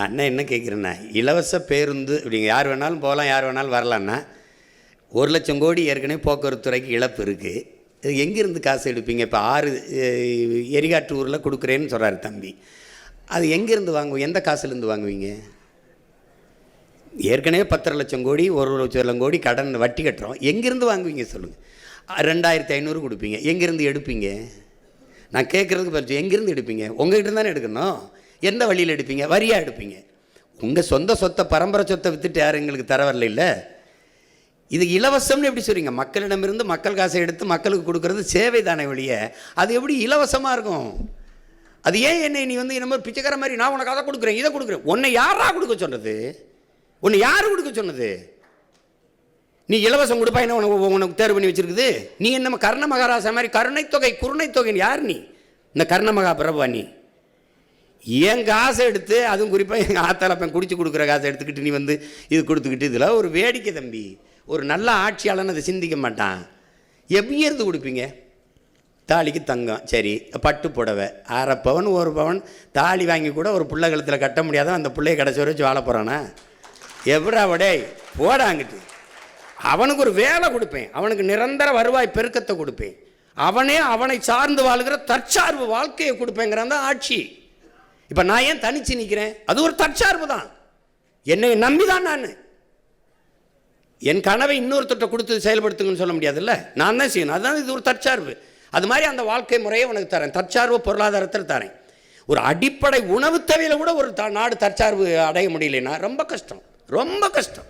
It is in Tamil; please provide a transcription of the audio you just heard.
அண்ணன் என்ன கேட்குறேன்னா, இலவச பேருந்து இப்படிங்க யார் வேணாலும் போகலாம், யார் வேணாலும் வரலான்னா, 1,00,000 கோடி ஏற்கனவே போக்குவரத்து துறைக்கு இழப்பு இருக்குது. இது எங்கேருந்து காசு எடுப்பீங்க? இப்போ 6 எரிகாட்டு ஊரில் கொடுக்குறேன்னு சொல்கிறாரு தம்பி. அது எங்கேருந்து வாங்குவோம்? எந்த காசுலேருந்து வாங்குவீங்க? ஏற்கனவே 10,00,000 கோடி 1,00,000 கோடி கடன் வட்டி கட்டுறோம். எங்கேருந்து வாங்குவீங்க சொல்லுங்கள்? 2,500 கொடுப்பீங்க. எங்கேருந்து எடுப்பீங்க? நான் கேட்குறதுக்கு பதில் எங்கேருந்து எடுப்பீங்க? உங்கள்கிட்ட தானே எடுக்கணும். எந்த வழியில் எடுப்பீங்க? வரியாக எடுப்பீங்க. உங்கள் சொந்த சொத்தை, பரம்பரை சொத்தை விற்றுட்டு யாரும் எங்களுக்கு தர வரல. இல்லை, இது இலவசம்னு எப்படி சொல்கிறீங்க? மக்களிடமிருந்து மக்கள் காசை எடுத்து மக்களுக்கு கொடுக்குறது சேவை தானே ஒழிய அது எப்படி இலவசமாக இருக்கும்? அது ஏன் என்னை நீ நம்ம பிச்சைக்கார மாதிரி நான் உனக்கு அதை கொடுக்குறேன், இதை கொடுக்குறேன். உன்னை யாரா கொடுக்க சொன்னது? உன்னை யார் கொடுக்க சொன்னது? நீ இலவசம் கொடுப்பா என்ன உனக்கு தேர்வு பண்ணி வச்சிருக்குது? நீ என்ன கர்ண மகாராசா மாதிரி கருணை தொகை குருணை தொகைன்னு யார் நீ? இந்த கர்ண மகா பிரபா நீ என் காசை எடுத்து, அதுவும் குறிப்பாக எங்கள் ஆத்தாளப்பன் குடிச்சு கொடுக்குற காசை எடுத்துக்கிட்டு நீ இது கொடுத்துக்கிட்டு இதில் ஒரு வேடிக்கை தம்பி. ஒரு நல்ல ஆட்சியாளன்னு அதை சிந்திக்க மாட்டான். எப்படி இருந்து கொடுப்பீங்க? தாலிக்கு தங்கம், சரி, பட்டு புடவை 1/2 பவன் 1 பவன் தாலி வாங்கி கூட ஒரு பிள்ளை கழுத்தில் கட்ட முடியாத அந்த பிள்ளையை கடைசி வச்சு வாழ போகிறானா? எப்படா வடே போடாங்கிட்டு அவனுக்கு ஒரு வேலை கொடுப்பேன், அவனுக்கு நிரந்தர வருவாய் பெருக்கத்தை கொடுப்பேன், அவனை சார்ந்து வாழ்கிற தற்சார்பு வாழ்க்கையை கொடுப்பேங்கிறான் தான் ஆட்சி. இப்போ நான் ஏன் தனிச்சு நிற்கிறேன்? அது ஒரு தற்சார்பு தான். என்னை நம்பி தான் நான் என் கனவை இன்னொருத்தட்ட கொடுத்து செயல்படுத்துங்கன்னு சொல்ல முடியாதுல்ல, நான் தான் செய்யணும். அதுதான் இது ஒரு தற்சார்பு. அது மாதிரி அந்த வாழ்க்கை முறையை உனக்கு தரேன், தற்சார்பு பொருளாதாரத்தில் தரேன். ஒரு அடிப்படை உணவு தேவையில் கூட ஒரு நாடு தற்சார்பு அடைய முடியலைன்னா ரொம்ப கஷ்டம், ரொம்ப கஷ்டம்.